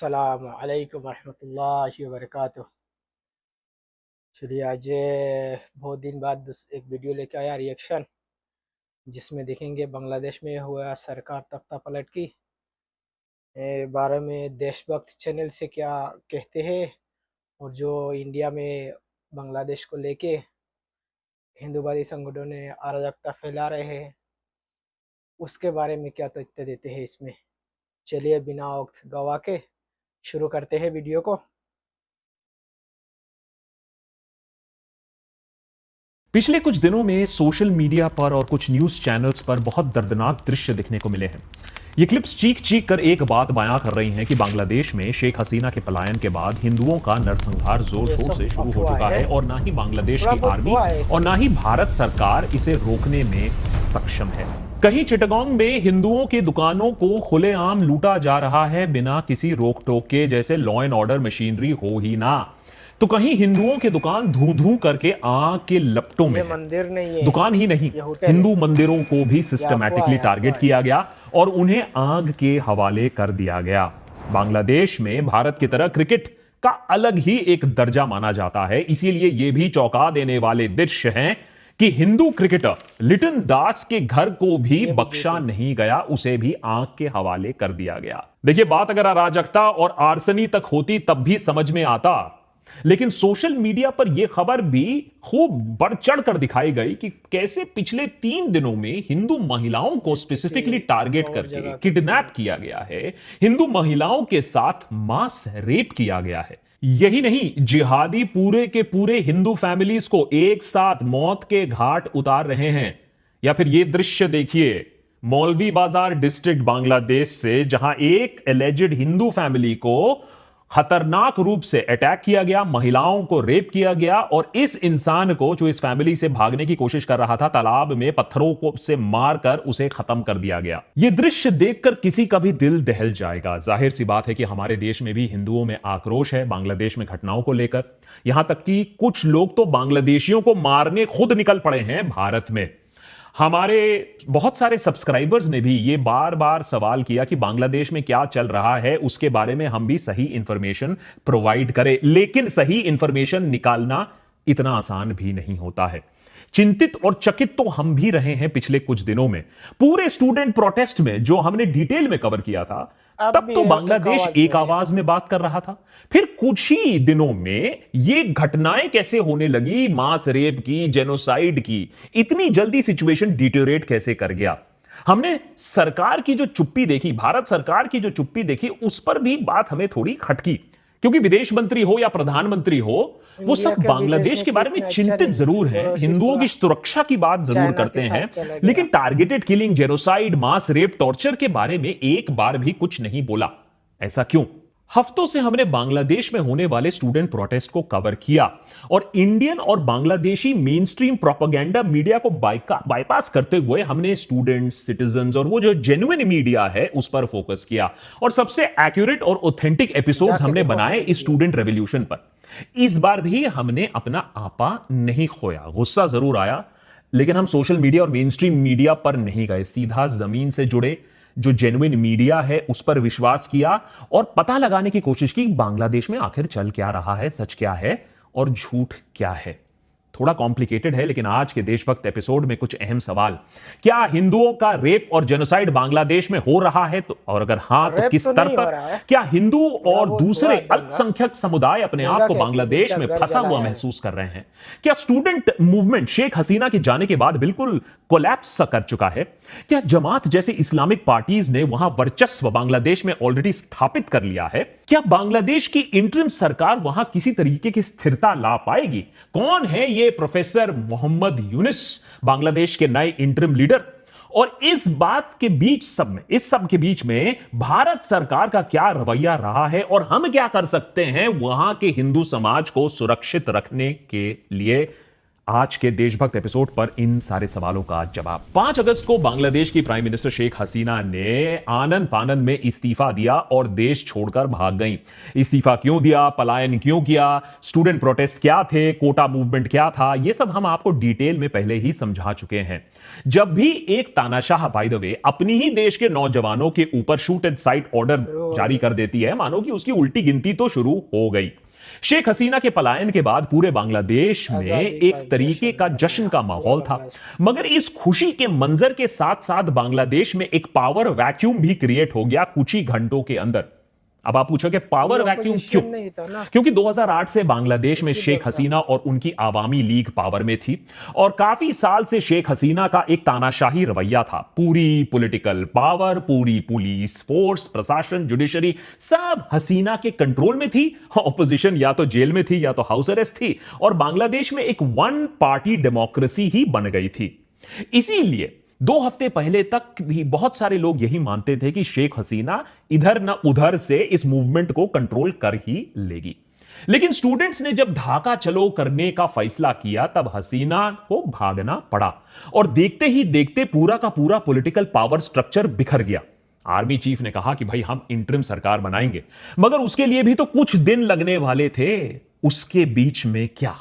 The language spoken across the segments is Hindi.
अस्सलाम वालेकुम रहमतुल्लाहि व बरकातुहू। चलिए आज बहुत दिन बाद एक वीडियो लेके आया रिएक्शन, जिसमें देखेंगे बांग्लादेश में हुआ सरकार तख्ता पलट की बारे में देशभक्त चैनल से क्या कहते हैं, और जो इंडिया में बांग्लादेश को लेके हिंदूवादी संगठनों ने अराजकता फैला रहे हैं उसके बारे में क्या तथ्य देते हैं इसमें। चलिए बिना वक्त गवा के शुरू करते हैं वीडियो को। पिछले कुछ दिनों में सोशल मीडिया पर और कुछ न्यूज चैनल्स पर बहुत दर्दनाक दृश्य दिखने को मिले हैं। ये क्लिप्स चीख चीख कर एक बात बयां कर रही हैं कि बांग्लादेश में शेख हसीना के पलायन के बाद हिंदुओं का नरसंहार जोर शोर से शुरू हो चुका है और ना ही बांग्लादेश की आर्मी और ना ही भारत सरकार इसे रोकने में सक्षम है। कहीं चिटगांग में हिंदुओं की दुकानों को खुलेआम लूटा जा रहा है बिना किसी रोक टोक के, जैसे लॉ एंड ऑर्डर मशीनरी हो ही ना। तो कहीं हिंदुओं की दुकान धू धू करके आग के लपटों में मंदिर नहीं है, दुकान ही नहीं, हिंदू मंदिरों को भी सिस्टमैटिकली टारगेट किया गया और उन्हें आग के हवाले कर दिया गया। बांग्लादेश में भारत की तरह क्रिकेट का अलग ही एक दर्जा माना जाता है, इसीलिए यह भी चौंका देने वाले दृश्य हैं कि हिंदू क्रिकेटर लिटन दास के घर को भी बख्शा नहीं गया, उसे भी आग के हवाले कर दिया गया। देखिए, बात अगर अराजकता और आर्सनी तक होती तब भी समझ में आता, लेकिन सोशल मीडिया पर यह खबर भी खूब बढ़ चढ़ कर दिखाई गई कि कैसे पिछले 3 दिनों में हिंदू महिलाओं को स्पेसिफिकली टारगेट करके किडनैप किया गया है, हिंदू महिलाओं के साथ मास रेप किया गया है। यही नहीं, जिहादी पूरे के पूरे हिंदू फैमिलीज को एक साथ मौत के घाट उतार रहे हैं। या फिर यह दृश्य देखिए, मौलवी बाजार डिस्ट्रिक्ट बांग्लादेश से, जहां एक एलिजेड हिंदू फैमिली को खतरनाक रूप से अटैक किया गया, महिलाओं को रेप किया गया और इस इंसान को, जो इस फैमिली से भागने की कोशिश कर रहा था, तालाब में पत्थरों को से मारकर उसे खत्म कर दिया गया। यह दृश्य देखकर किसी का भी दिल दहल जाएगा। जाहिर सी बात है कि हमारे देश में भी हिंदुओं में आक्रोश है बांग्लादेश में घटनाओं को लेकर। यहां तक कि कुछ लोग तो बांग्लादेशियों को मारने खुद निकल पड़े हैं भारत में। हमारे बहुत सारे सब्सक्राइबर्स ने भी ये बार बार सवाल किया कि बांग्लादेश में क्या चल रहा है, उसके बारे में हम भी सही इंफॉर्मेशन प्रोवाइड करें। लेकिन सही इंफॉर्मेशन निकालना इतना आसान भी नहीं होता है। चिंतित और चकित तो हम भी रहे हैं पिछले कुछ दिनों में। पूरे स्टूडेंट प्रोटेस्ट में जो हमने डिटेल में कवर किया था, तब तो बांग्लादेश एक आवाज में बात कर रहा था। फिर कुछ ही दिनों में ये घटनाएं कैसे होने लगी, मास रेप की, जेनोसाइड की, इतनी जल्दी सिचुएशन डिटेरियोरेट कैसे कर गया। हमने सरकार की जो चुप्पी देखी, भारत सरकार की जो चुप्पी देखी, उस पर भी बात हमें थोड़ी खटकी, क्योंकि विदेश मंत्री हो या प्रधानमंत्री हो, वो सब बांग्लादेश के बारे में चिंतित जरूर हैं, हिंदुओं की सुरक्षा की बात जरूर करते हैं, लेकिन टारगेटेड किलिंग, जेनोसाइड, मास रेप, टॉर्चर के बारे में एक बार भी कुछ नहीं बोला। ऐसा क्यों? हफ्तों से हमने बांग्लादेश में होने वाले स्टूडेंट प्रोटेस्ट को कवर किया और इंडियन और Bangladeshi main stream propaganda media को बाईपास करते हुए हमने स्टूडेंट्स, सिटीजन्स और वो जो जेन्युइन मीडिया है उस पर फोकस किया और सबसे एक्यूरेट और ऑथेंटिक एपिसोड्स हमने बनाए इस स्टूडेंट रेवोल्यूशन पर। इस बार भी हमने अपना आपा नहीं खोया। गुस्सा जरूर आया, लेकिन हम सोशल मीडिया और मेन स्ट्रीम मीडिया पर नहीं गए, सीधा जमीन से जुड़े जो जेन्युइन मीडिया है उस पर विश्वास किया और पता लगाने की कोशिश की बांग्लादेश में आखिर चल क्या रहा है, सच क्या है और झूठ क्या है। थोड़ा कॉम्प्लिकेटेड है, लेकिन आज के देशभक्त एपिसोड में कुछ अहम सवाल। क्या हिंदुओं का रेप और जेनोसाइड बांग्लादेश में हो रहा है? तो और अगर हां तो किस स्तर पर? क्या हिंदू और दूसरे अल्पसंख्यक समुदाय अपने आप को बांग्लादेश में फंसा हुआ महसूस कर रहे हैं? क्या स्टूडेंट मूवमेंट शेख हसीना के जाने के बाद बिल्कुल कोलैप्स कर चुका है? क्या जमात जैसी इस्लामिक पार्टीज ने वहां वर्चस्व बांग्लादेश में ऑलरेडी स्थापित कर लिया है? क्या बांग्लादेश की इंटरिम सरकार वहां किसी तरीके की स्थिरता ला पाएगी? कौन है ये प्रोफेसर मोहम्मद यूनिस, बांग्लादेश के नए इंटरिम लीडर? और इस बात के बीच इस सब के बीच में भारत सरकार का क्या रवैया रहा है और हम क्या कर सकते हैं वहां के हिंदू समाज को सुरक्षित रखने के लिए? आज के देशभक्त एपिसोड पर इन सारे सवालों का जवाब। 5 अगस्त को बांग्लादेश की प्राइम मिनिस्टर शेख हसीना ने आनंद फानंद में इस्तीफा दिया और देश छोड़कर भाग गईं। इस्तीफा क्यों दिया, पलायन क्यों किया, स्टूडेंट प्रोटेस्ट क्या थे, कोटा मूवमेंट क्या था, यह सब हम आपको डिटेल में पहले ही समझा चुके हैं। जब भी एक तानाशाह बाय द वे अपनी ही देश के नौजवानों के ऊपर शूट एंड साइट ऑर्डर जारी कर देती है, मानो कि उसकी उल्टी गिनती तो शुरू हो गई। शेख हसीना के पलायन के बाद पूरे बांग्लादेश में एक तरीके का जश्न का माहौल था, मगर इस खुशी के मंजर के साथ साथ बांग्लादेश में एक पावर वैक्यूम भी क्रिएट हो गया कुछ ही घंटों के अंदर। अब आप पूछोगे पावर वैक्यूम क्यों? क्योंकि 2008 से बांग्लादेश में शेख हसीना और उनकी आवामी लीग पावर में थी और काफी साल से शेख हसीना का एक तानाशाही रवैया था। पूरी पॉलिटिकल पावर, पूरी पुलिस फोर्स, प्रशासन, जुडिशरी सब हसीना के कंट्रोल में थी। ऑपोजिशन या तो जेल में थी या तो हाउस अरेस्ट थी और बांग्लादेश में एक वन पार्टी डेमोक्रेसी ही बन गई थी। इसीलिए 2 हफ्ते पहले तक भी बहुत सारे लोग यही मानते थे कि शेख हसीना इधर न उधर से इस मूवमेंट को कंट्रोल कर ही लेगी। लेकिन स्टूडेंट्स ने जब ढाका चलो करने का फैसला किया तब हसीना को भागना पड़ा और देखते ही देखते पूरा का पूरा पॉलिटिकल पावर स्ट्रक्चर बिखर गया। आर्मी चीफ ने कहा कि भाई हम इंटरिम सरकार बनाएंगे, मगर उसके लिए भी तो कुछ दिन लगने वाले थे। उसके बीच में क्या?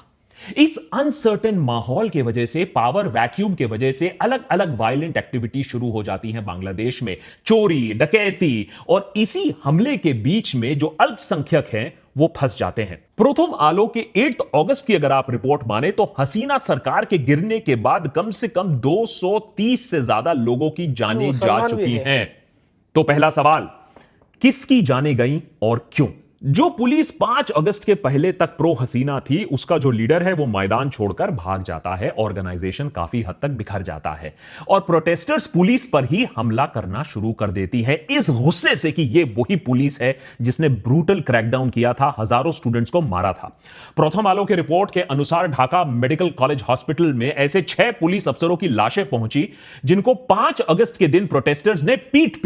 इस अनसर्टेन माहौल के वजह से, पावर वैक्यूम के वजह से अलग अलग वायलेंट एक्टिविटी शुरू हो जाती हैं बांग्लादेश में, चोरी, डकैती, और इसी हमले के बीच में जो अल्पसंख्यक हैं वो फंस जाते हैं। प्रथम आलो के 8 अगस्त की अगर आप रिपोर्ट माने तो हसीना सरकार के गिरने के बाद कम से कम 230 से ज्यादा लोगों की जानें जा चुकी हैं। तो पहला सवाल, किसकी जानें गई और क्यों? जो पुलिस 5 अगस्त के पहले तक प्रो हसीना थी, उसका जो लीडर है वो मैदान छोड़कर भाग जाता है, ऑर्गेनाइजेशन काफी हद तक बिखर जाता है और प्रोटेस्टर्स पुलिस पर ही हमला करना शुरू कर देती है, इस गुस्से से कि ये वही पुलिस है जिसने ब्रूटल क्रैकडाउन किया था, हजारों स्टूडेंट्स को मारा था। प्रथम आलो की रिपोर्ट के अनुसार ढाका मेडिकल कॉलेज हॉस्पिटल में ऐसे 6 पुलिस अफसरों की लाशें पहुंची जिनको 5 अगस्त के दिन प्रोटेस्टर्स ने पीट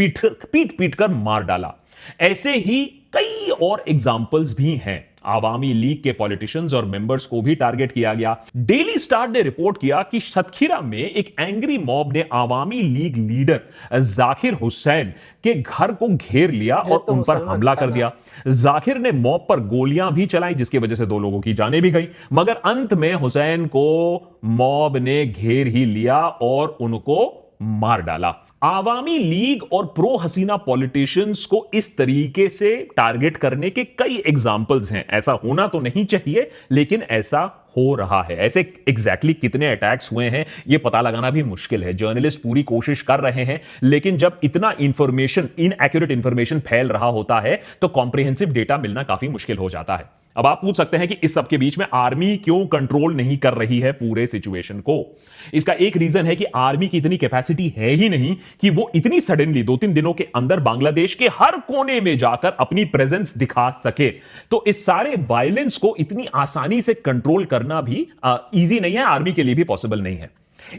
पीट कर मार डाला। ऐसे ही कई और एग्जाम्पल्स भी हैं। आवामी लीग के पॉलिटिशियंस और मेंबर्स को भी टारगेट किया गया। डेली स्टार ने रिपोर्ट किया कि सतखीरा में एक एंग्री मॉब ने आवामी लीग लीडर जाकिर हुसैन के घर को घेर लिया और उन पर हमला कर दिया। जाकिर ने मॉब पर गोलियां भी चलाई जिसकी वजह से 2 लोगों की जानें भी गई, मगर अंत में हुसैन को मॉब ने घेर ही लिया और उनको मार डाला। आवामी लीग और प्रो हसीना पॉलिटिशियंस को इस तरीके से टारगेट करने के कई एग्जाम्पल्स हैं। ऐसा होना तो नहीं चाहिए, लेकिन ऐसा हो रहा है। ऐसे एग्जैक्टली कितने अटैक्स हुए हैं यह पता लगाना भी मुश्किल है। जर्नलिस्ट पूरी कोशिश कर रहे हैं, लेकिन जब इतना इंफॉर्मेशन, इनएक्यूरेट इंफॉर्मेशन फैल रहा होता है तो कॉम्प्रिहेंसिव डेटा मिलना काफी मुश्किल हो जाता है। अब आप पूछ सकते हैं कि इस सब के बीच में आर्मी क्यों कंट्रोल नहीं कर रही है पूरे सिचुएशन को? इसका एक रीजन है कि आर्मी की इतनी कैपेसिटी है ही नहीं कि वो इतनी सडनली 2-3 दिनों के अंदर बांग्लादेश के हर कोने में जाकर अपनी प्रेजेंस दिखा सके। तो इस सारे वायलेंस को इतनी आसानी से कंट्रोल करना भी इजी नहीं है, आर्मी के लिए भी पॉसिबल नहीं है।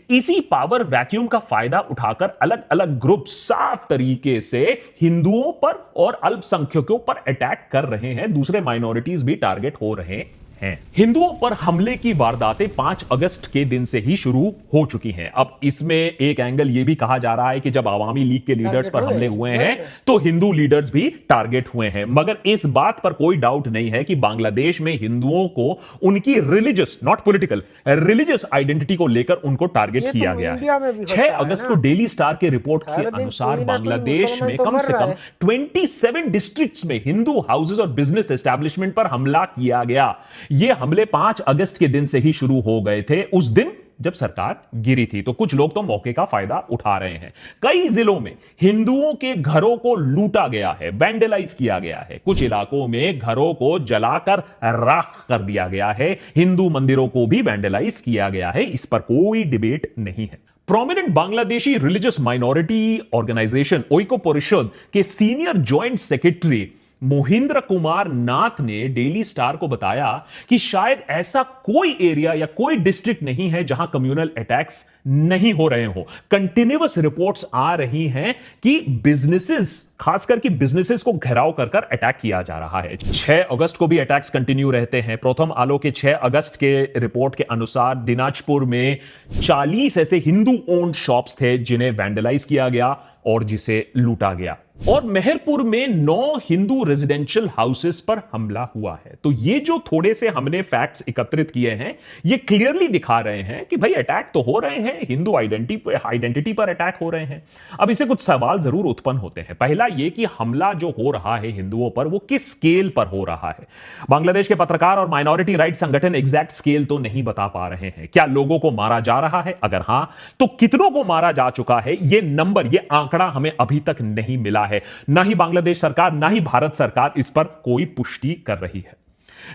इसी पावर वैक्यूम का फायदा उठाकर अलग अलग ग्रुप साफ तरीके से हिंदुओं पर और अल्पसंख्यकों पर अटैक कर रहे हैं, दूसरे माइनॉरिटीज भी टारगेट हो रहे हैं। हिंदुओं पर हमले की वारदातें 5 अगस्त के दिन से ही शुरू हो चुकी हैं। अब इसमें एक एंगल यह भी कहा जा रहा है कि जब आवामी लीग के लीडर्स पर हमले हुए हैं तो हिंदू लीडर्स भी टारगेट हुए हैं, मगर इस बात पर कोई डाउट नहीं है कि बांग्लादेश में हिंदुओं को उनकी religious, not political, religious identity को लेकर उनको टारगेट किया गया है। 6 अगस्त को डेली स्टार के रिपोर्ट के अनुसार बांग्लादेश में कम से कम 27 डिस्ट्रिक्ट्स में हिंदू हाउसेज और बिजनेस एस्टैब्लिशमेंट पर हमला किया गया। ये हमले 5 अगस्त के दिन से ही शुरू हो गए थे, उस दिन जब सरकार गिरी थी। तो कुछ लोग तो मौके का फायदा उठा रहे हैं। कई जिलों में हिंदुओं के घरों को लूटा गया है, वैंडलाइज किया गया है। कुछ इलाकों में घरों को जलाकर राख कर दिया गया है। हिंदू मंदिरों को भी वैंडलाइज किया गया है, इस पर कोई डिबेट नहीं है। Prominent Bangladeshi religious minority organisation Oikya Parishad के senior joint secretary Mohindra Kumar Nath ने डेली स्टार को बताया कि शायद ऐसा कोई एरिया या कोई डिस्ट्रिक्ट नहीं है जहां कम्युनल अटैक्स नहीं हो रहे हो। कंटिन्यूअस रिपोर्ट्स आ रही हैं कि बिजनेसेस, खासकर कि बिजनेसेस को घेराव कर कर अटैक किया जा रहा है। 6 अगस्त को भी अटैक्स कंटिन्यू रहते हैं। प्रथम आलो के 6 अगस्त के रिपोर्ट के अनुसार दिनाजपुर में 40 ऐसे हिंदू ओन्ड शॉप्स थे जिन्हें वैंडलाइज किया गया और जिसे लूटा गया। और मेहरपुर में 9 हिंदू रेजिडेंशियल हाउसेस पर हमला हुआ है। तो ये जो थोड़े से हमने फैक्ट्स एकत्रित किए हैं, ये क्लियरली दिखा रहे हैं कि भाई अटैक तो हो रहे हैं, हिंदू आइडेंटिटी पर अटैक हो रहे हैं। अब इससे कुछ सवाल जरूर उत्पन्न होते हैं। पहला ये कि हमला जो हो रहा है हिंदुओं पर, वो किस स्केल पर हो रहा है। बांग्लादेश के पत्रकार और माइनॉरिटी राइट संगठन एग्जैक्ट स्केल तो नहीं बता पा रहे हैं। क्या लोगों को मारा जा रहा है? अगर हां, तो कितनों को मारा जा चुका है? ये नंबर, ये आंकड़ा हमें अभी तक नहीं मिला है। ना ही बांग्लादेश सरकार, ना ही भारत सरकार इस पर कोई पुष्टि कर रही है।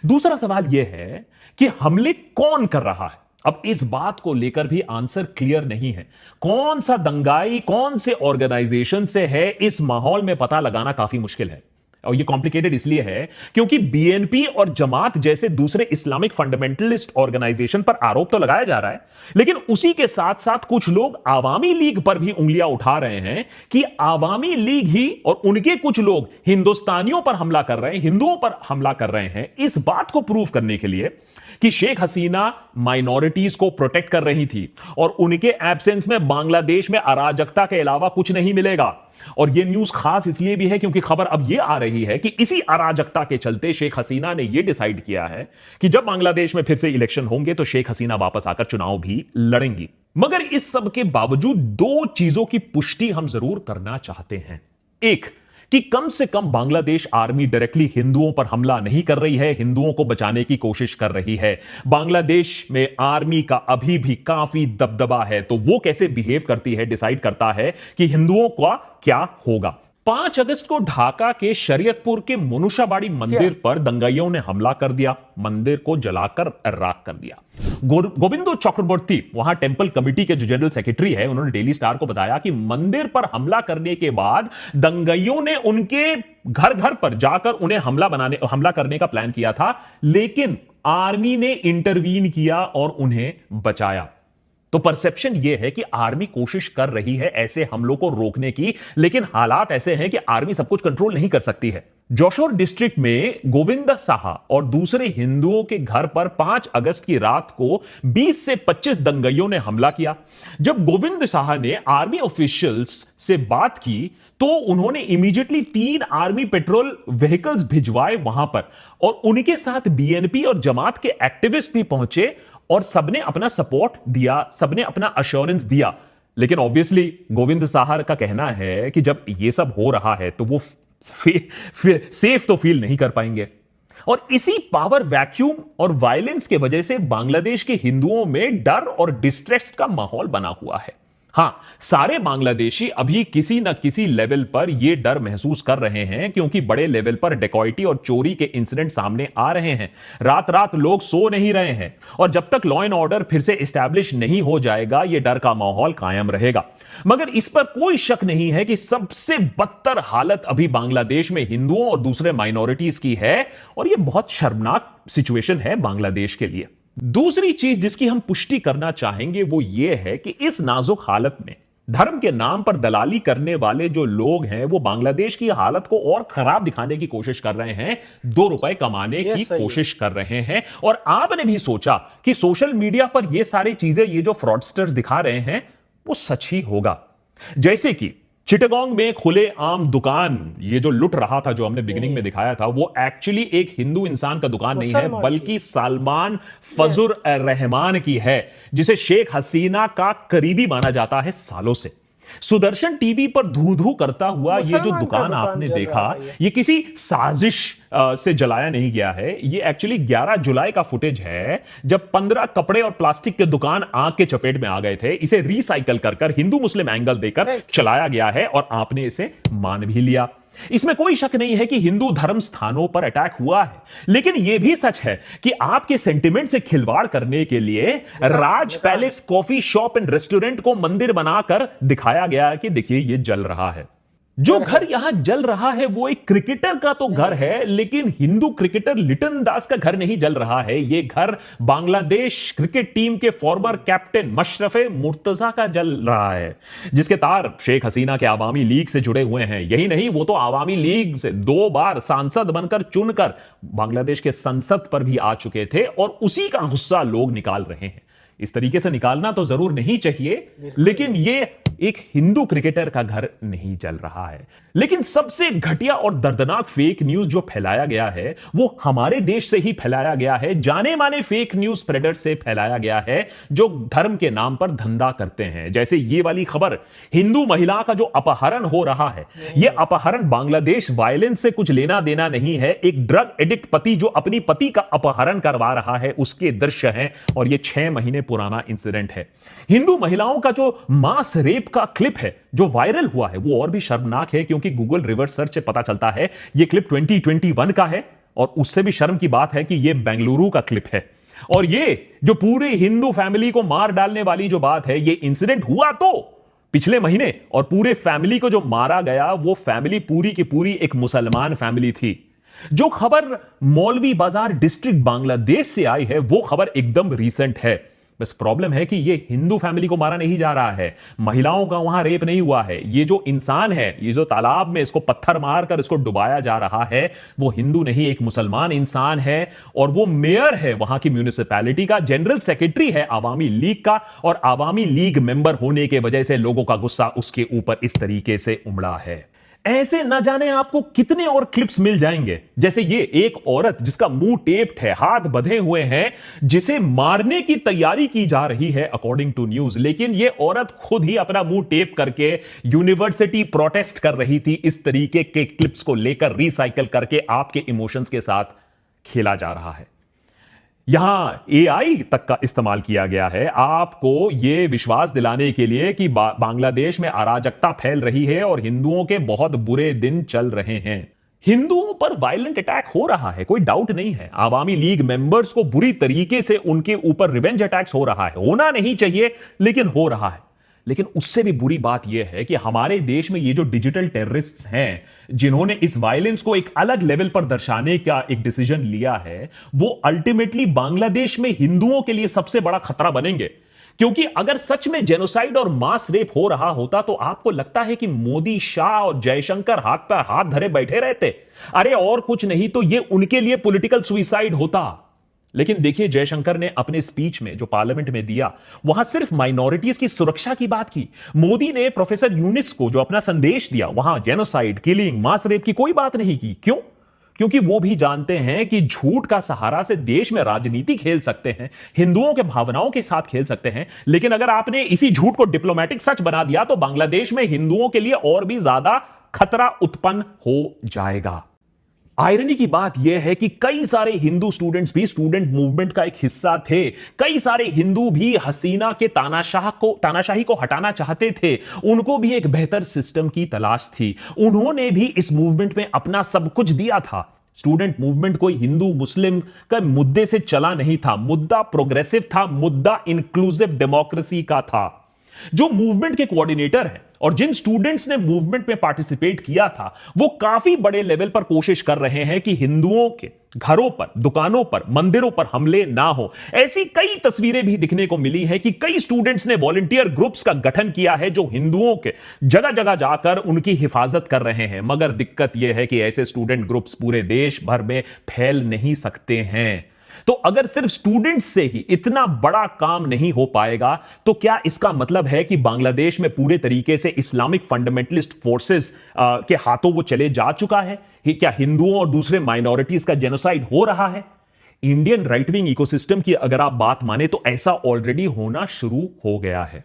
दूसरा सवाल यह है कि हमले कौन कर रहा है। अब इस बात को लेकर भी आंसर क्लियर नहीं है। कौन सा दंगाई कौन से ऑर्गेनाइजेशन से है, इस माहौल में पता लगाना काफी मुश्किल है। और ये कॉम्प्लिकेटेड इसलिए है क्योंकि बीएनपी और जमात जैसे दूसरे इस्लामिक फंडामेंटलिस्ट ऑर्गेनाइजेशन पर आरोप तो लगाया जा रहा है, लेकिन उसी के साथ साथ कुछ लोग आवामी लीग पर भी उंगलियां उठा रहे हैं कि आवामी लीग ही और उनके कुछ लोग हिंदुस्तानियों पर हमला कर रहे हैं, हिंदुओं पर हमला कर रहे हैं। इस बात को प्रूव करने के लिए कि शेख हसीना माइनॉरिटीज को प्रोटेक्ट कर रही थी और उनके एब्सेंस में बांग्लादेश में अराजकता के अलावा कुछ नहीं मिलेगा। और यह न्यूज खास इसलिए भी है क्योंकि खबर अब यह आ रही है कि इसी अराजकता के चलते शेख हसीना ने यह डिसाइड किया है कि जब बांग्लादेश में फिर से इलेक्शन होंगे तो शेख हसीना वापस आकर चुनाव भी लड़ेंगी। मगर इस सब के बावजूद 2 चीजों की पुष्टि हम जरूर करना चाहते हैं। एक, कि कम से कम बांग्लादेश आर्मी डायरेक्टली हिंदुओं पर हमला नहीं कर रही है, हिंदुओं को बचाने की कोशिश कर रही है। बांग्लादेश में आर्मी का अभी भी काफी दबदबा है, तो वो कैसे बिहेव करती है, डिसाइड करता है कि हिंदुओं का क्या होगा। 5 अगस्त को ढाका के शरीयतपुर के मनुषाबाड़ी मंदिर पर दंगाइयों ने हमला कर दिया, मंदिर को जलाकर राख कर दिया। गोविंदो चक्रवर्ती, वहां टेंपल कमेटी के जो जनरल सेक्रेटरी है, उन्होंने डेली स्टार को बताया कि मंदिर पर हमला करने के बाद दंगाइयों ने उनके घर घर पर जाकर उन्हें हमला करने का प्लान किया था, लेकिन आर्मी ने इंटरवीन किया और उन्हें बचाया। तो परसेप्शन यह है कि आर्मी कोशिश कर रही है ऐसे हमलों को रोकने की, लेकिन हालात ऐसे हैं कि आर्मी सब कुछ कंट्रोल नहीं कर सकती है। जोशोर डिस्ट्रिक्ट में गोविंद साहा और दूसरे हिंदुओं के घर पर 5 अगस्त की रात को 20 से 25 दंगाइयों ने हमला किया। जब गोविंद साहा ने आर्मी ऑफिशियल्स से बात की तो उन्होंने इमीडिएटली 3 आर्मी पेट्रोल व्हीकल्स भिजवाए वहां पर, और उनके साथ बीएनपी और जमात के एक्टिविस्ट भी पहुंचे और सबने अपना सपोर्ट दिया, सबने अश्योरेंस अश्योरेंस दिया। लेकिन ऑब्वियसली गोविंद साहा का कहना है कि जब ये सब हो रहा है तो वो सेफ तो फील नहीं कर पाएंगे। और इसी पावर वैक्यूम और वायलेंस के वजह से बांग्लादेश के हिंदुओं में डर और डिस्ट्रेस का माहौल बना हुआ है। हां, सारे बांग्लादेशी अभी किसी न किसी लेवल पर यह डर महसूस कर रहे हैं क्योंकि बड़े लेवल पर डेकॉइटी और चोरी के इंसिडेंट सामने आ रहे हैं। रात रात लोग सो नहीं रहे हैं और जब तक लॉ एंड ऑर्डर फिर से एस्टैब्लिश नहीं हो जाएगा, यह डर का माहौल कायम रहेगा। मगर इस पर कोई शक नहीं है कि सबसे बदतर हालत अभी बांग्लादेश में हिंदुओं और दूसरे माइनॉरिटीज की है, और यह बहुत शर्मनाक सिचुएशन है बांग्लादेश के लिए। दूसरी चीज जिसकी हम पुष्टि करना चाहेंगे वो ये है कि इस नाजुक हालत में धर्म के नाम पर दलाली करने वाले जो लोग हैं वो बांग्लादेश की हालत को और खराब दिखाने की कोशिश कर रहे हैं, 2 रुपए कमाने की कोशिश कर रहे हैं। और आपने भी सोचा कि सोशल मीडिया पर ये सारी चीजें, ये जो फ्रॉडस्टर्स दिखा रहे हैं वो सच ही होगा। जैसे कि चिटगांग में खुले आम दुकान, ये जो लुट रहा था, जो हमने बिगिनिंग में दिखाया था, वो एक्चुअली एक हिंदू इंसान का दुकान नहीं है, बल्कि सलमान फजल रहमान की है, जिसे शेख हसीना का करीबी माना जाता है सालों से। सुदर्शन टीवी पर धू धू करता हुआ ये जो दुकान आपने देखा, ये किसी साजिश से जलाया नहीं गया है। ये एक्चुअली 11 जुलाई का फुटेज है, जब 15 कपड़े और प्लास्टिक के दुकान आग के चपेट में आ गए थे। इसे रिसाइकल कर हिंदू मुस्लिम एंगल देकर चलाया गया है और आपने इसे मान भी लिया। इसमें कोई शक नहीं है कि हिंदू धर्म स्थानों पर अटैक हुआ है, लेकिन यह भी सच है कि आपके सेंटिमेंट से खिलवाड़ करने के लिए Raj palace coffee shop and restaurant को मंदिर बनाकर दिखाया गया कि देखिए ये जल रहा है। जो घर यहां जल रहा है वो एक क्रिकेटर का तो घर है, लेकिन हिंदू क्रिकेटर लिटन दास का घर नहीं जल रहा है। ये घर बांग्लादेश क्रिकेट टीम के फॉर्मर कैप्टन मशरफे मुर्तजा का जल रहा है, जिसके तार शेख हसीना के आवामी लीग से जुड़े हुए हैं। यही नहीं, वो तो आवामी लीग से 2 बार सांसद बनकर चुनकर बांग्लादेश के संसद पर भी आ चुके थे, और उसी का गुस्सा लोग निकाल रहे हैं। इस तरीके से निकालना तो जरूर नहीं चाहिए, लेकिन ये एक हिंदू क्रिकेटर का घर नहीं जल रहा है। लेकिन सबसे घटिया और दर्दनाक फेक न्यूज जो फैलाया गया है वो हमारे देश से ही फैलाया गया है। जाने माने फेक न्यूज स्प्रेडर से फैलाया गया है जो धर्म के नाम पर धंधा करते हैं। जैसे ये वाली खबर, हिंदू महिला का जो अपहरण हो रहा है, यह अपहरण बांग्लादेश वायलेंस से कुछ लेना देना नहीं है। एक ड्रग एडिक्ट पति जो अपनी पति का अपहरण करवा रहा है उसके दृश्य हैं, और यह 6 महीने पुराना इंसिडेंट है। हिंदू महिलाओं का जो मास रेप का क्लिप है जो वायरल हुआ है वो और भी शर्मनाक है, क्योंकि गूगल रिवर्स सर्च से पता चलता है ये क्लिप 2021 का है, और उससे भी शर्म की बात है कि ये बेंगलुरु का क्लिप है। और ये जो पूरे हिंदू फैमिली को मार डालने वाली जो बात है, ये इंसिडेंट हुआ तो पिछले महीने, और पूरे फैमिली को जो मारा गया वो फैमिली पूरी की पूरी एक मुसलमान फैमिली थी। जो खबर मौलवी बाजार डिस्ट्रिक्ट बांग्लादेश से आई है वो खबर एकदम रीसेंट है। बस प्रॉब्लम है कि ये हिंदू फैमिली को मारा नहीं जा रहा है, महिलाओं का वहां रेप नहीं हुआ है। ये जो इंसान है, ये जो तालाब में इसको पत्थर मारकर इसको डुबाया जा रहा है, वो हिंदू नहीं, एक मुसलमान इंसान है, और वो मेयर है वहां की म्यूनिसिपैलिटी का, जनरल सेक्रेटरी है आवामी लीग का, और आवामी लीग मेंबर होने के वजह से लोगों का गुस्सा उसके ऊपर इस तरीके से उमड़ा है। ऐसे न जाने आपको कितने और क्लिप्स मिल जाएंगे। जैसे ये एक औरत जिसका मुंह टेप्ड है, हाथ बंधे हुए हैं, जिसे मारने की तैयारी की जा रही है अकॉर्डिंग टू न्यूज, लेकिन ये औरत खुद ही अपना मुंह टेप करके यूनिवर्सिटी प्रोटेस्ट कर रही थी। इस तरीके के क्लिप्स को लेकर रिसाइकल करके आपके इमोशंस के साथ खेला जा रहा है। यहां एआई तक का इस्तेमाल किया गया है आपको यह विश्वास दिलाने के लिए कि बांग्लादेश में अराजकता फैल रही है और हिंदुओं के बहुत बुरे दिन चल रहे हैं। हिंदुओं पर वायलेंट अटैक हो रहा है, कोई डाउट नहीं है। आवामी लीग मेंबर्स को बुरी तरीके से उनके ऊपर रिवेंज अटैक्स हो रहा है, होना नहीं चाहिए लेकिन हो रहा है। लेकिन उससे भी बुरी बात यह है कि हमारे देश में ये जो डिजिटल टेररिस्ट्स हैं जिन्होंने इस वायलेंस को एक अलग लेवल पर दर्शाने का एक डिसीजन लिया है, वो अल्टीमेटली बांग्लादेश में हिंदुओं के लिए सबसे बड़ा खतरा बनेंगे। क्योंकि अगर सच में जेनोसाइड और मास रेप हो रहा होता तो आपको लगता है कि मोदी, शाह और जयशंकर हाथ पर हाथ धरे बैठे रहते? अरे और कुछ नहीं तो ये उनके लिए पॉलिटिकल सुइसाइड होता। लेकिन देखिए, जयशंकर ने अपने स्पीच में जो पार्लियामेंट में दिया वहां सिर्फ माइनॉरिटीज की सुरक्षा की बात की। मोदी ने प्रोफेसर यूनिस को जो अपना संदेश दिया वहां जेनोसाइड, किलिंग, मास रेप की कोई बात नहीं की। क्यों? क्योंकि वो भी जानते हैं कि झूठ का सहारा से देश में राजनीति खेल सकते हैं, हिंदुओं के भावनाओं के साथ खेल सकते हैं। लेकिन अगर आपने इसी झूठ को डिप्लोमेटिक सच बना दिया तो बांग्लादेश में हिंदुओं के लिए और भी ज्यादा खतरा उत्पन्न हो जाएगा। आयरनी की बात यह है कि कई सारे हिंदू स्टूडेंट्स भी स्टूडेंट मूवमेंट का एक हिस्सा थे। कई सारे हिंदू भी हसीना के तानाशाही को हटाना चाहते थे। उनको भी एक बेहतर सिस्टम की तलाश थी। उन्होंने भी इस मूवमेंट में अपना सब कुछ दिया था। स्टूडेंट मूवमेंट कोई हिंदू मुस्लिम का मुद्दे से चला नहीं था। मुद्दा प्रोग्रेसिव था, मुद्दा इंक्लूसिव डेमोक्रेसी का था। जो मूवमेंट के कोऑर्डिनेटर हैं और जिन स्टूडेंट्स ने मूवमेंट में पार्टिसिपेट किया था वो काफी बड़े लेवल पर कोशिश कर रहे हैं कि हिंदुओं के घरों पर, दुकानों पर, मंदिरों पर हमले ना हो। ऐसी कई तस्वीरें भी दिखने को मिली है कि कई स्टूडेंट्स ने वॉलंटियर ग्रुप्स का गठन किया है जो हिंदुओं के जगह जगह जाकर उनकी हिफाजत कर रहे हैं। मगर दिक्कत यह है कि ऐसे स्टूडेंट ग्रुप्स पूरे देश भर में फैल नहीं सकते हैं। तो अगर सिर्फ स्टूडेंट्स से ही इतना बड़ा काम नहीं हो पाएगा तो क्या इसका मतलब है कि बांग्लादेश में पूरे तरीके से इस्लामिक फंडामेंटलिस्ट फोर्सेस के हाथों वो चले जा चुका है? क्या हिंदुओं और दूसरे माइनॉरिटीज का जेनोसाइड हो रहा है? इंडियन राइट विंग इकोसिस्टम की अगर आप बात माने तो ऐसा ऑलरेडी होना शुरू हो गया है।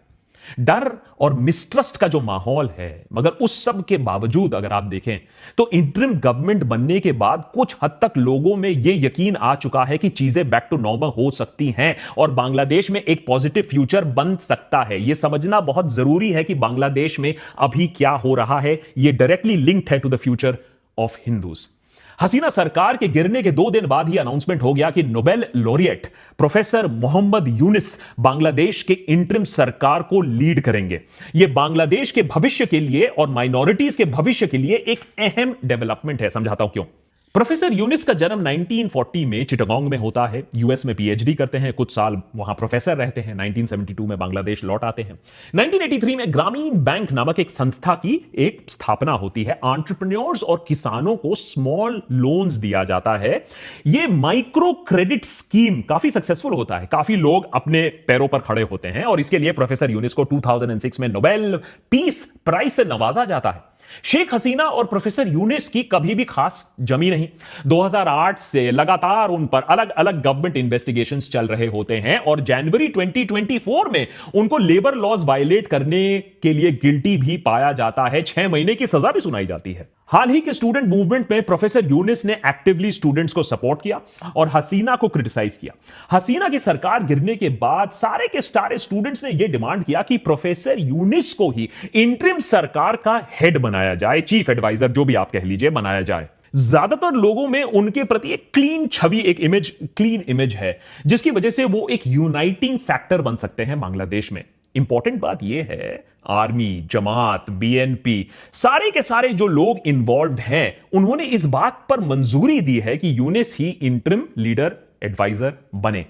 डर और मिसट्रस्ट का जो माहौल है, मगर उस सब के बावजूद अगर आप देखें तो इंटरिम गवर्नमेंट बनने के बाद कुछ हद तक लोगों में यह यकीन आ चुका है कि चीजें बैक टू नॉर्मल हो सकती हैं और बांग्लादेश में एक पॉजिटिव फ्यूचर बन सकता है। यह समझना बहुत जरूरी है कि बांग्लादेश में अभी क्या हो रहा है, यह डायरेक्टली लिंक्ड है to the future of Hindus. Hasina सरकार के गिरने के 2 दिन बाद ही अनाउंसमेंट हो गया कि Nobel laureate professor Mohammad Yunus Bangladesh के इंटरिम सरकार को लीड करेंगे। यह बांग्लादेश के भविष्य के लिए और माइनॉरिटीज के भविष्य के लिए एक अहम डेवलपमेंट है। समझाता हूं क्यों। प्रोफेसर यूनिस का जन्म 1940 में चिटागोंग में होता है। यूएस में पीएचडी करते हैं, कुछ साल वहां प्रोफेसर रहते हैं। 1972 में बांग्लादेश लौट आते हैं। 1983 में ग्रामीण बैंक नामक एक संस्था की एक स्थापना होती है। एंटरप्रेन्योर्स और किसानों को स्मॉल लोन्स दिया जाता है। यह माइक्रो क्रेडिट स्कीम काफी सक्सेसफुल होता है, काफी लोग अपने पैरों पर खड़े होते हैं और इसके लिए प्रोफेसर यूनिस को 2006 में नोबेल पीस प्राइज से नवाजा जाता है। शेख हसीना और प्रोफेसर यूनिस की कभी भी खास जमी नहीं। 2008 से लगातार उन पर अलग अलग गवर्नमेंट इन्वेस्टिगेशंस चल रहे होते हैं और जनवरी 2024 में उनको लेबर लॉज वायलेट करने के लिए गिल्टी भी पाया जाता है। 6 महीने की सजा भी सुनाई जाती है। हाल ही के स्टूडेंट मूवमेंट में प्रोफेसर यूनिस ने एक्टिवली स्टूडेंट्स को सपोर्ट किया और हसीना को क्रिटिसाइज किया। हसीना की सरकार गिरने के बाद सारे के सारे स्टूडेंट्स ने यह डिमांड किया कि प्रोफेसर यूनिस को ही इंटरिम सरकार का हेड बनाया जाए, चीफ एडवाइजर जो भी आप कह लीजिए, बनाया जाए। ज्यादातर लोगों में उनके प्रति एक क्लीन छवि, एक इमेज, क्लीन इमेज है, जिसकी वजह से वो एक यूनाइटिंग फैक्टर बन सकते हैं बांग्लादेश में। इंपॉर्टेंट बात यह है, आर्मी, जमात, बीएनपी, सारे के सारे जो लोग इन्वॉल्व हैं, उन्होंने इस बात पर मंजूरी दी है कि यूनिस ही इंटरिम लीडर एडवाइजर बने।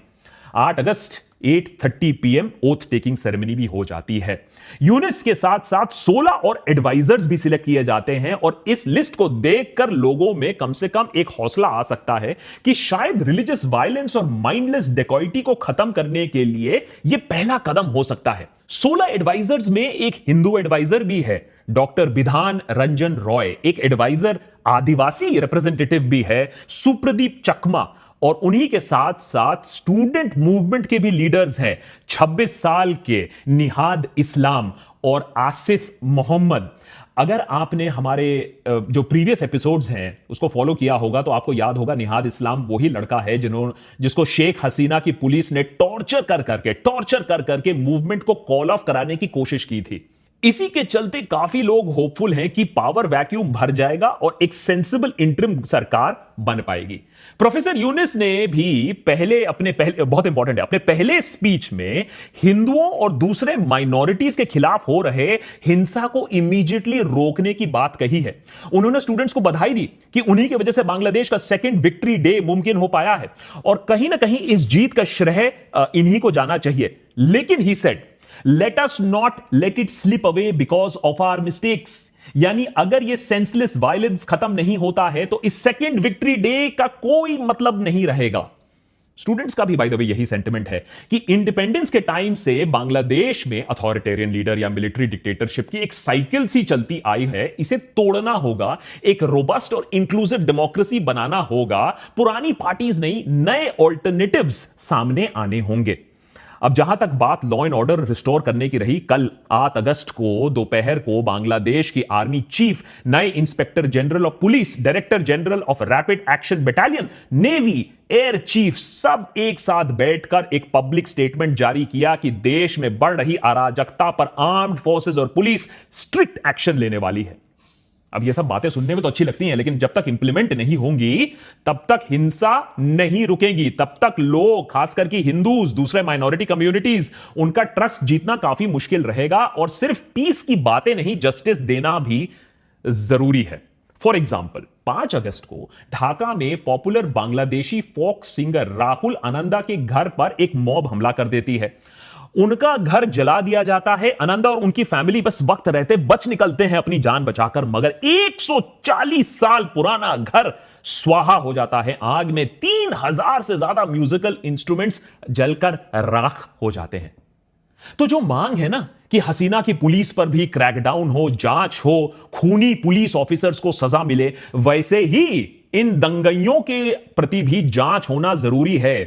8 अगस्त 8:30 PM ओथ टेकिंग सेरेमनी भी हो जाती है। यूनिस के साथ साथ 16 और एडवाइजर्स भी सिलेक्ट किए जाते हैं और इस लिस्ट को देखकर लोगों में कम से कम एक हौसला आ सकता है कि शायद रिलीजियस वायलेंस और माइंडलेस डेकॉइटी को खत्म करने के लिए यह पहला कदम हो सकता है। 16 एडवाइजर्स में एक हिंदू एडवाइजर भी है, डॉक्टर बिधान रंजन रॉय। एक एडवाइजर आदिवासी रिप्रेजेंटेटिव भी है, सुप्रदीप चकमा। और उन्हीं के साथ साथ स्टूडेंट मूवमेंट के भी लीडर्स हैं, 26 साल के निहाद इस्लाम और आसिफ मोहम्मद। अगर आपने हमारे जो प्रीवियस एपिसोड्स हैं उसको फॉलो किया होगा तो आपको याद होगा निहाद इस्लाम वही लड़का है जिसको शेख हसीना की पुलिस ने टॉर्चर कर करके मूवमेंट को कॉल ऑफ कराने की कोशिश की थी। इसी के चलते काफी लोग होपफुल हैं कि पावर वैक्यूम भर जाएगा और एक सेंसिबल इंटरिम सरकार बन पाएगी। प्रोफेसर यूनिस ने भी बहुत इंपॉर्टेंट है, अपने पहले स्पीच में हिंदुओं और दूसरे माइनॉरिटीज के खिलाफ हो रहे हिंसा को इमीडिएटली रोकने की बात कही है। उन्होंने स्टूडेंट्स को बधाई दी कि उन्हीं की वजह से बांग्लादेश का सेकंड विक्ट्री डे मुमकिन हो पाया है और कहीं ना कहीं इस जीत का श्रेय इन्हीं को जाना चाहिए। लेकिन he said, let us not let it slip away because of our mistakes. यानी अगर यह सेंसलेस वायलेंस खत्म नहीं होता है तो इस सेकंड विक्ट्री डे का कोई मतलब नहीं रहेगा। स्टूडेंट्स का भी बाय द वे यही सेंटिमेंट है कि इंडिपेंडेंस के टाइम से बांग्लादेश में अथॉरिटेरियन लीडर या मिलिट्री डिक्टेटरशिप की एक साइकिल सी चलती आई है। इसे तोड़ना होगा, एक रोबस्ट और इंक्लूसिव डेमोक्रेसी बनाना होगा। पुरानी पार्टीज नहीं, नए ऑल्टरनेटिव्स सामने आने होंगे। अब जहां तक बात लॉ एंड ऑर्डर रिस्टोर करने की रही, कल 8 अगस्त को दोपहर को बांग्लादेश की आर्मी चीफ, नए inspector general of police, director general of rapid action battalion, navy, air chief सब एक साथ बैठकर एक पब्लिक स्टेटमेंट जारी किया कि देश में बढ़ रही अराजकता पर आर्म्ड फोर्सेस और पुलिस स्ट्रिक्ट एक्शन लेने वाली है। अब ये सब बातें सुनने में तो अच्छी लगती हैं, लेकिन जब तक इंप्लीमेंट नहीं होंगी तब तक हिंसा नहीं रुकेगी, तब तक लोग, खासकर कि हिंदूज, दूसरे माइनॉरिटी कम्युनिटीज, उनका ट्रस्ट जीतना काफी मुश्किल रहेगा। और सिर्फ पीस की बातें नहीं, जस्टिस देना भी जरूरी है। फॉर एग्जाम्पल 5 अगस्त को ढाका में popular Bangladeshi folk singer Rahul Ananda के घर पर एक मॉब हमला कर देती है। उनका घर जला दिया जाता है। आनंदा और उनकी फैमिली बस वक्त रहते बच निकलते हैं अपनी जान बचाकर, मगर 140 साल पुराना घर स्वाहा हो जाता है आग में। 3000 से ज्यादा म्यूजिकल इंस्ट्रूमेंट्स जलकर राख हो जाते हैं। तो जो मांग है ना कि हसीना की पुलिस पर भी क्रैकडाउन हो, जांच हो, खूनी पुलिस ऑफिसर्स को सजा मिले, वैसे ही इन दंगइयों के प्रति भी जांच होना जरूरी है।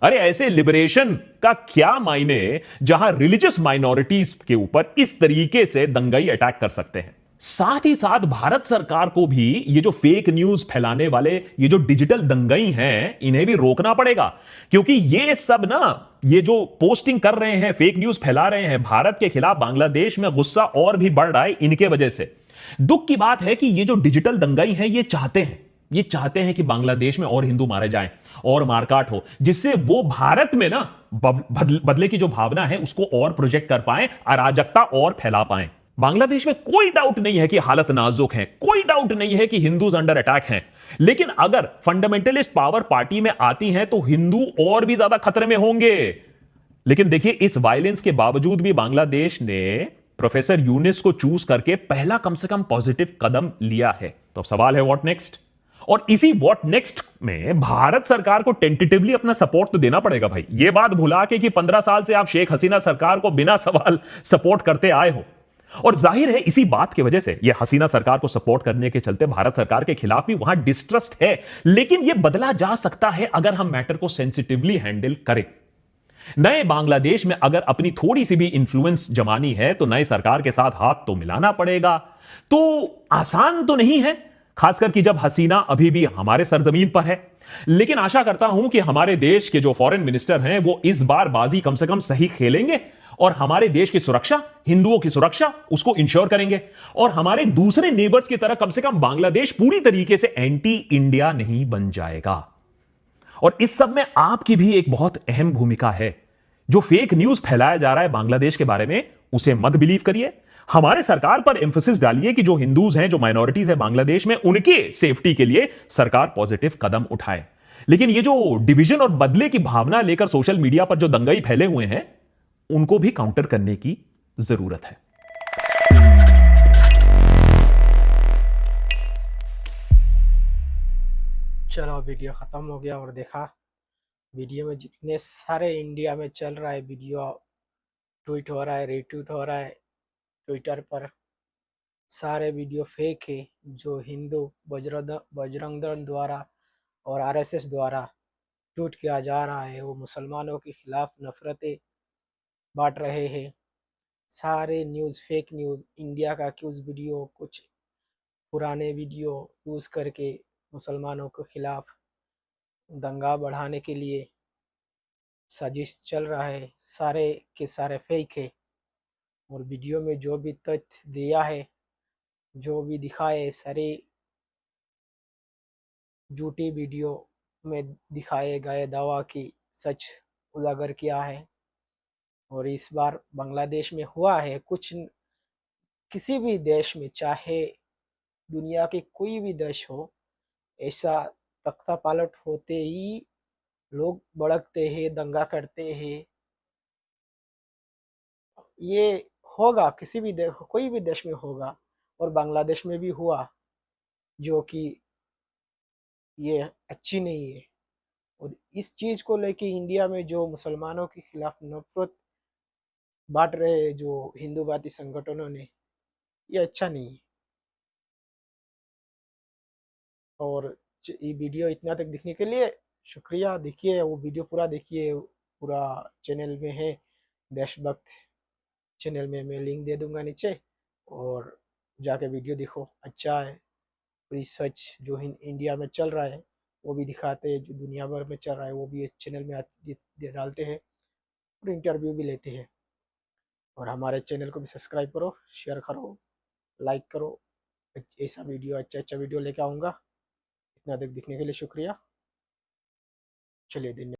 अरे ऐसे लिबरेशन का क्या मायने जहां रिलीजियस माइनॉरिटीज के ऊपर इस तरीके से दंगई अटैक कर सकते हैं। साथ ही साथ भारत सरकार को भी ये जो फेक न्यूज फैलाने वाले, ये जो डिजिटल दंगई हैं, इन्हें भी रोकना पड़ेगा। क्योंकि ये सब ना, ये जो पोस्टिंग कर रहे हैं, फेक न्यूज फैला रहे हैं भारत के खिलाफ, बांग्लादेश में गुस्सा और भी बढ़ रहा है इनके वजह से। दुख की बात है कि ये जो डिजिटल दंगई है, ये चाहते हैं, ये चाहते हैं कि बांग्लादेश में और हिंदू मारे जाएं और मारकाट हो, जिससे वो भारत में ना बदले की जो भावना है उसको और प्रोजेक्ट कर पाएं, अराजकता और फैला पाएं। बांग्लादेश में कोई डाउट नहीं है कि हालत नाजुक है, कोई डाउट नहीं है कि हिंदूज अंडर अटैक हैं, लेकिन अगर फंडामेंटलिस्ट पावर पार्टी में आती हैं तो हिंदू और भी ज्यादा खतरे में होंगे। लेकिन देखिए, इस वायलेंस के बावजूद भी बांग्लादेश ने प्रोफेसर यूनिस को चूज करके पहला कम से कम पॉजिटिव कदम लिया है। तो अब सवाल है व्हाट नेक्स्ट। और इसी व्हाट नेक्स्ट में भारत सरकार को टेंटेटिवली अपना सपोर्ट तो देना पड़ेगा भाई। यह बात भुला के कि 15 साल से आप शेख हसीना सरकार को बिना सवाल सपोर्ट करते आए हो, और जाहिर है इसी बात की वजह से यह हसीना सरकार को सपोर्ट करने के चलते भारत सरकार के खिलाफ भी वहां डिस्ट्रस्ट है। लेकिन यह बदला जा सकता है अगर हम मैटर को सेंसिटिवली हैंडल करें। नए बांग्लादेश में अगर अपनी थोड़ी सी भी इंफ्लुएंस जमानी है तो नए सरकार के साथ हाथ तो मिलाना पड़ेगा। तो आसान तो नहीं है, खासकर कि जब हसीना अभी भी हमारे सरजमीन पर है। लेकिन आशा करता हूं कि हमारे देश के जो फॉरेन मिनिस्टर हैं वो इस बार बाजी कम से कम सही खेलेंगे और हमारे देश की सुरक्षा, हिंदुओं की सुरक्षा, उसको इंश्योर करेंगे। और हमारे दूसरे नेबर्स की तरह कम से कम बांग्लादेश पूरी तरीके से एंटी इंडिया नहीं बन जाएगा। और इस सब में आपकी भी एक बहुत अहम भूमिका है। जो फेक न्यूज फैलाया जा रहा है बांग्लादेश के बारे में, उसे मत बिलीव करिए। हमारे सरकार पर एम्फोसिस डालिए कि जो हिंदूज हैं, जो माइनॉरिटीज हैं बांग्लादेश में, उनके सेफ्टी के लिए सरकार पॉजिटिव कदम उठाए। लेकिन ये जो डिवीजन और बदले की भावना लेकर सोशल मीडिया पर जो दंगाई फैले हुए हैं, उनको भी काउंटर करने की जरूरत है। चलो वीडियो ख़त्म हो गया। और देखा वीडियो में जितने सारे इंडिया में चल रहा है वीडियो, ट्वीट हो रहा है, रीट्वीट हो रहा है ट्विटर पर, सारे वीडियो फेक है। जो हिंदू बजरंग दल द्वारा और आरएसएस द्वारा ट्वीट किया जा रहा है, वो मुसलमानों के खिलाफ नफरतें बांट रहे हैं। सारे न्यूज़ फेक न्यूज़, इंडिया का एक्यूज़ वीडियो, कुछ पुराने वीडियो यूज़ करके मुसलमानों के खिलाफ दंगा बढ़ाने के लिए साजिश चल रहा है। सारे के सारे फेक है। और वीडियो में जो भी तथ्य दिया है, जो भी दिखाए, सारे झूठी वीडियो में दिखाए गए दावा की सच उजागर किया है। और इस बार बांग्लादेश में हुआ है कुछ, किसी भी देश में, चाहे दुनिया के कोई भी देश हो, ऐसा तख्ता पलट होते ही लोग भड़कते हैं, दंगा करते हैं। ये होगा किसी भी देश, कोई भी देश में होगा, और बांग्लादेश में भी हुआ, जो कि ये अच्छी नहीं है। और इस चीज़ को लेके इंडिया में जो मुसलमानों के खिलाफ नफरत बांट रहे जो हिंदूवादी संगठनों ने, ये अच्छा नहीं है। और ये वीडियो इतना तक दिखने के लिए शुक्रिया। देखिए वो वीडियो पूरा देखिए, पूरा चैनल में है, देशभक्त चैनल में मैं लिंक दे दूंगा नीचे, और जाके वीडियो देखो, अच्छा है। कोई सच जो इंडिया में चल रहा है वो भी दिखाते हैं, जो दुनिया भर में चल रहा है वो भी इस चैनल में डालते हैं, और इंटरव्यू भी लेते हैं। और हमारे चैनल को भी सब्सक्राइब करो, शेयर करो, लाइक करो। ऐसा वीडियो, अच्छा अच्छा वीडियो लेके आऊँगा। इतना देर देखने के लिए शुक्रिया। चलिए दिन